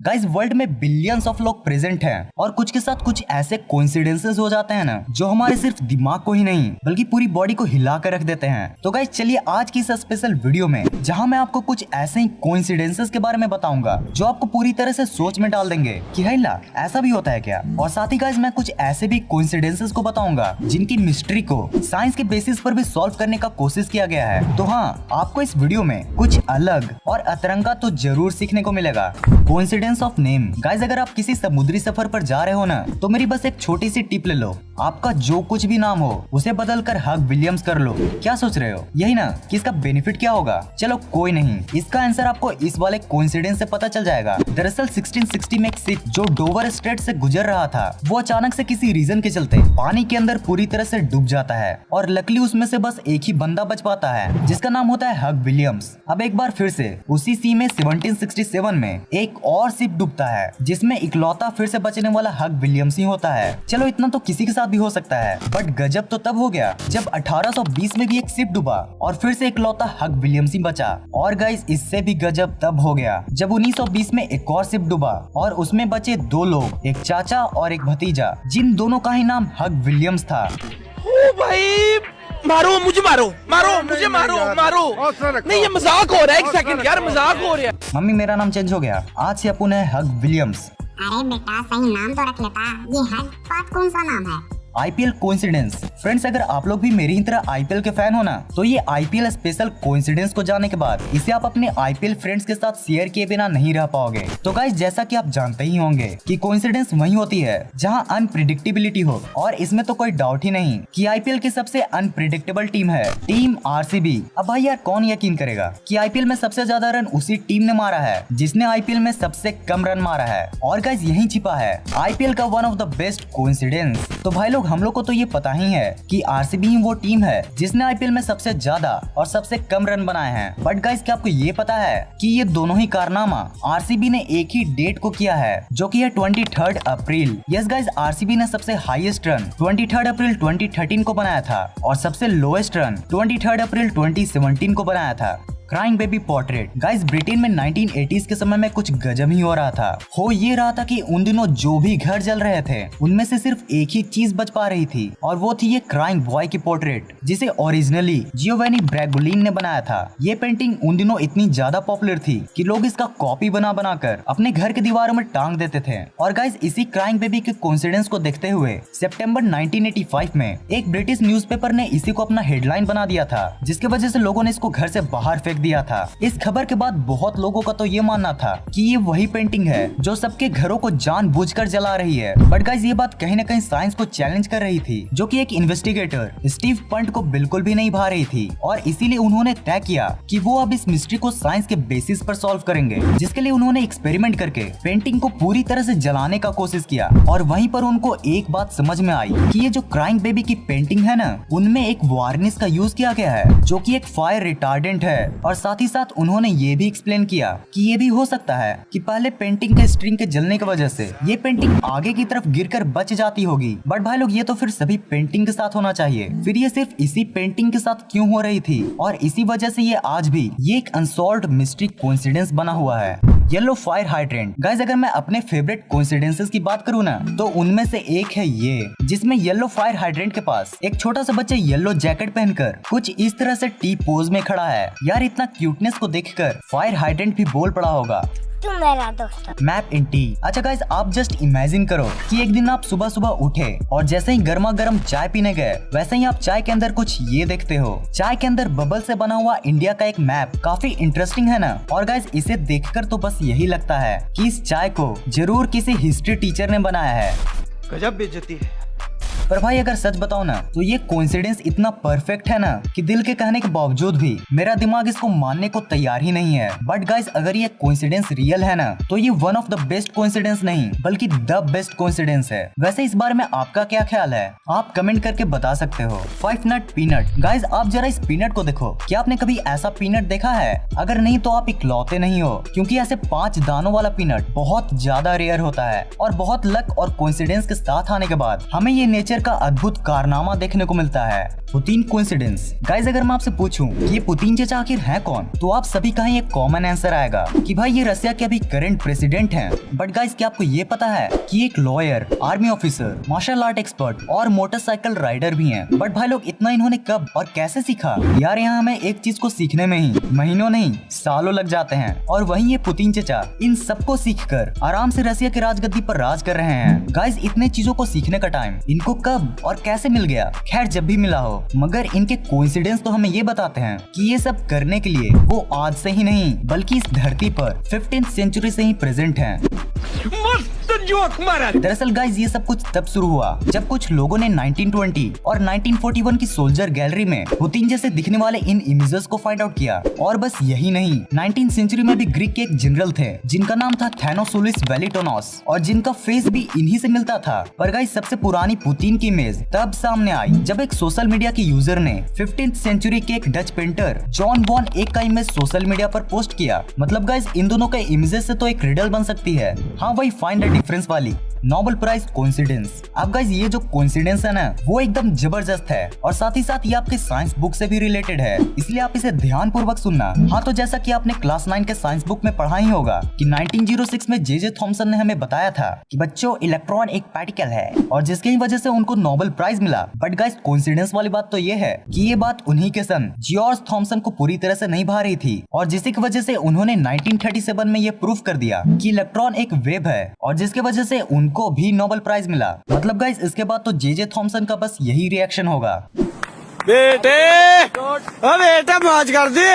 Guys world में billions of लोग present हैं और कुछ के साथ कुछ ऐसे कोइंसिडेंसेस हो जाते हैं ना जो हमारे सिर्फ दिमाग को ही नहीं बल्कि पूरी बॉडी को हिला कर रख देते हैं। तो गाइस चलिए आज की इस स्पेशल वीडियो में जहां मैं आपको कुछ ऐसे ही कोइंसिडेंसेस के बारे में बताऊंगा जो आपको पूरी तरह से सोच में डाल देंगे कि हैला ऐसा भी होता है क्या। और साथ ही गाइस मैं कुछ ऐसे भी कोइंसिडेंसेस को बताऊंगा जिनकी मिस्ट्री को साइंस के बेसिस पर भी सॉल्व करने का कोशिश किया गया है। तो हाँ, आपको इस वीडियो में कुछ अलग और अतरंगा तो जरूर सीखने को मिलेगा। Coincidence of name. गाइस अगर आप किसी समुद्री सफर पर जा रहे हो ना तो मेरी बस एक छोटी सी टिप ले लो, आपका जो कुछ भी नाम हो उसे बदल कर हग विलियम्स कर लो। क्या सोच रहे हो यही ना कि इसका बेनिफिट क्या होगा? चलो कोई नहीं, इसका आंसर आपको इस वाले कोइंसिडेंस से पता चल जाएगा। दरअसल 1660 में एक शिप जो डोवर स्ट्रेट से गुजर रहा था वो अचानक से किसी रीजन के चलते पानी के अंदर पूरी तरह से डूब जाता है और लकीली उसमें से बस एक ही बंदा बच पाता है जिसका नाम होता है हग विलियम्स। अब एक बार फिर से उसी सी में 1767 में एक और शिप डूबता है जिसमें इकलौता फिर से बचने वाला हग विलियम्स ही होता है। चलो इतना तो किसी के साथ भी हो सकता है, बट गजब तो तब हो गया जब 1820 में भी एक शिप डूबा और फिर से इकलौता हग विलियम्स ही बचा। और गाइस इससे भी गजब तब हो गया जब 1920 में एक और शिप डूबा और उसमें बचे दो लोग, एक चाचा और एक भतीजा, जिन दोनों का ही नाम हग विलियम्स था। ओ भाई मारो मुझे, मारो मुझे, मारो नहीं, ये मजाक हो रहा है। एक सेकंड यार, मजाक हो रहा है। मम्मी मेरा नाम चेंज हो गया, आज से अपन है हग विलियम्स। अरे बेटा सही नाम तो रख लेता। ये हग पात कौन सा नाम है? IPL coincidence. फ्रेंड्स अगर आप लोग भी मेरी ही तरह आईपीएल के फैन हो ना तो ये आईपीएल स्पेशल कोइंसिडेंस को जानने के बाद इसे आप अपने आईपीएल फ्रेंड्स के साथ शेयर किए बिना नहीं रह पाओगे। तो गाइस जैसा कि आप जानते ही होंगे कि कोइंसिडेंस वही होती है जहां अनप्रिडिक्टेबिलिटी हो, और इसमें तो कोई डाउट ही नहीं कि आईपीएल की सबसे अनप्रिडिक्टेबल टीम है टीम आरसीबी। अब भाई यार कौन यकीन करेगा कि आईपीएल में सबसे ज्यादा रन उसी टीम ने मारा है जिसने आईपीएल में सबसे कम रन मारा है। और गाइस यही छिपा है आईपीएल का one of the best coincidence. तो भाई लोग हम लोग को तो ये पता ही है कि आरसीबी ही वो टीम है जिसने आईपीएल में सबसे ज्यादा और सबसे कम रन बनाए हैं। बट गाइस क्या आपको ये पता है कि ये दोनों ही कारनामा आरसीबी ने एक ही डेट को किया है जो कि है 23 अप्रैल। यस गाइस, आरसीबी ने सबसे हाईएस्ट रन 23 अप्रैल 2013 को बनाया था और सबसे लोएस्ट रन 23 अप्रैल 2017 को बनाया था। Crying baby portrait. Guys Britain में 1980s के समय में कुछ गजब ही हो रहा था। हो ये रहा था कि उन दिनों जो भी घर जल रहे थे उनमें से सिर्फ एक ही चीज बच पा रही थी और वो थी ये क्राइंग बॉय की पोर्ट्रेट जिसे ओरिजिनली जियोवेनी ब्रैगोलिन ने बनाया था। ये पेंटिंग उन दिनों इतनी ज्यादा पॉपुलर थी कि लोग इसका कॉपी बना कर अपने घर की दीवारों में टांग देते थे। और गाइस इसी क्राइंग बेबी के कोइंसिडेंस को देखते हुए सितंबर 1985 में एक ब्रिटिश न्यूज़पेपर ने इसी को अपना हेडलाइन बना दिया था, जिसकी वजह से लोगों ने इसको घर से बाहर फेंक दिया था। इस खबर के बाद बहुत लोगों का तो ये मानना था कि ये वही पेंटिंग है जो सबके घरों को जानबूझकर जला रही है। बट गाइस ये बात कहीं न कहीं साइंस को चैलेंज कर रही थी जो कि एक इन्वेस्टिगेटर स्टीव पंट को बिल्कुल भी नहीं भा रही थी। और इसीलिए उन्होंने तय किया कि वो अब इस मिस्ट्री को साइंस के बेसिस पर सॉल्व करेंगे, जिसके लिए उन्होंने एक्सपेरिमेंट करके पेंटिंग को पूरी तरह से जलाने का कोशिश किया। और वहीं पर उनको एक बात समझ में आई कि ये जो क्राइंग बेबी की पेंटिंग है ना उनमें एक वार्निश का यूज किया गया है जो कि एक फायर रिटार्डेंट है। और साथ ही साथ उन्होंने ये भी एक्सप्लेन किया कि ये भी हो सकता है कि पहले पेंटिंग के स्ट्रिंग के जलने की वजह से ये पेंटिंग आगे की तरफ गिरकर बच जाती होगी। बट भाई लोग ये तो फिर सभी पेंटिंग के साथ होना चाहिए, फिर ये सिर्फ इसी पेंटिंग के साथ क्यों हो रही थी? और इसी वजह से ये आज भी ये एक अनसॉल्व्ड मिस्ट्री कोइंसिडेंस बना हुआ है। Yellow fire hydrant. गाइस अगर मैं अपने फेवरेट कोइंसिडेंसेस की बात करूँ ना तो उनमें से एक है ये, जिसमें येलो फायर हाइड्रेंट के पास एक छोटा सा बच्चा येलो जैकेट पहनकर कुछ इस तरह से टी पोज में खड़ा है। यार इतना क्यूटनेस को देखकर फायर हाइड्रेंट भी बोल पड़ा होगा तू मेरा दोस्त। मैप इन टी। अच्छा गाइस आप जस्ट इमेजिन करो कि एक दिन आप सुबह सुबह उठे और जैसे ही गर्मा गर्म चाय पीने गए वैसे ही आप चाय के अंदर कुछ ये देखते हो। चाय के अंदर बबल से बना हुआ इंडिया का एक मैप। काफी इंटरेस्टिंग है ना? और गाइस इसे देखकर तो बस यही लगता है कि इस चाय को जरूर किसी हिस्ट्री टीचर ने बनाया है। गजब बेइज्जती है। पर भाई अगर सच बताओ ना तो ये कोइंसिडेंस इतना परफेक्ट है ना कि दिल के कहने के बावजूद भी मेरा दिमाग इसको मानने को तैयार ही नहीं है। बट गाइस अगर ये कोइंसिडेंस रियल है ना तो ये one of the best coincidence नहीं बल्कि द बेस्ट कोइंसिडेंस है। वैसे इस बारे में आपका क्या ख्याल है? आप कमेंट करके बता सकते हो। 5 नट पीनट। गाइस आप जरा इस पीनट को देखो, क्या आपने कभी ऐसा पीनट देखा है? अगर नहीं तो आप इकलौते नहीं हो, क्योंकि ऐसे 5 दानों वाला पीनट बहुत ज्यादा रेयर होता है और बहुत लक और कोइंसिडेंस के साथ आने के बाद हमें ये नेचर नेचर का अद्भुत कारनामा देखने को मिलता है, पुतिन कोइंसिडेंस। गाइस अगर मैं आपसे पूछूं कि ये पुतिन चाचा आखिर है कौन, तो आप सभी का एक कॉमन आंसर आएगा कि भाई ये रशिया के अभी करंट प्रेसिडेंट हैं। बट गाइस क्या आपको ये पता है कि एक lawyer, army officer, martial art expert और मोटरसाइकिल राइडर भी हैं। बट भाई लोग इतना इन्होंने कब और कैसे सीखा यार, यहाँ हमें एक चीज को सीखने में ही महीनों नहीं सालों लग जाते हैं। और वहीं ये पुतिन चाचा इन सबको सीखकर आराम से रशिया के राजगद्दी पर राज कर रहे हैं। गाइस इतने चीजों को सीखने का टाइम इनको कब और कैसे मिल गया, खैर जब भी मिला हो, मगर इनके कोइंसिडेंस तो हमें ये बताते हैं कि ये सब करने के लिए वो आज से ही नहीं बल्कि इस धरती पर 15th सेंचुरी से ही प्रेजेंट हैं। दरअसल गाइस ये सब कुछ तब शुरू हुआ जब कुछ लोगों ने 1920 और 1941 की सोल्जर गैलरी में पुतिन जैसे दिखने वाले इन इमेजेस को फाइंड आउट किया। और बस यही नहीं, 19th सेंचुरी में भी ग्रीक के एक जनरल थे जिनका नाम था थैनोसुलुस वेलिटोनोस और जिनका फेस भी इन्हीं से मिलता था। पर गाइस सबसे पुरानी पुतिन की इमेज तब सामने आई जब एक सोशल मीडिया के यूजर ने 15th सेंचुरी के एक डच पेंटर जॉन वॉन एक का इमेज सोशल मीडिया पर पोस्ट किया। मतलब गाइस इन दोनों के इमेजेस से तो एक रिडल बन सकती है। हाँ वही फाइंड द डिफरेंस वाली नोबेल प्राइज कोइंसिडेंस। अब गाइस ये जो कोइंसिडेंस है ना वो एकदम जबरदस्त है और साथ ही साथ ये आपके साइंस बुक से भी रिलेटेड है, इसलिए आप इसे ध्यान पूर्वक सुनना। हाँ तो जैसा कि आपने क्लास 9 के साइंस बुक में पढ़ा ही होगा कि 1906 में जे थॉमसन ने हमें बताया था कि बच्चों इलेक्ट्रॉन एक पार्टिकल है और जिसकी वजह से उनको नोबेल प्राइज मिला। बट गाइस कोइंसिडेंस वाली बात तो ये है कि ये बात उन्हीं के सन जॉर्ज थॉमसन को पूरी तरह से नहीं भा रही थी और जिसकी वजह से उन्होंने 1937 में ये प्रूफ कर दिया कि इलेक्ट्रॉन एक वेव है और जिसकी वजह से को भी नोबेल प्राइज मिला। मतलब गाइस इसके बाद तो जे थॉमसन का बस यही रिएक्शन होगा, बेटे मौज कर दी।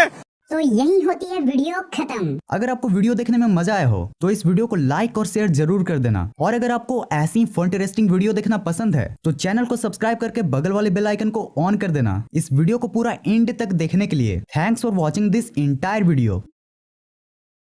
तो यही होती है वीडियो खत्म। अगर आपको वीडियो देखने में मजा आया हो तो इस वीडियो को लाइक और शेयर जरूर कर देना। और अगर आपको ऐसी फन इंटरेस्टिंग वीडियो देखना पसंद है तो चैनल को सब्सक्राइब करके बगल वाले बेल आइकन को ऑन कर देना। इस वीडियो को पूरा एंड तक देखने के लिए thanks for watching this entire video.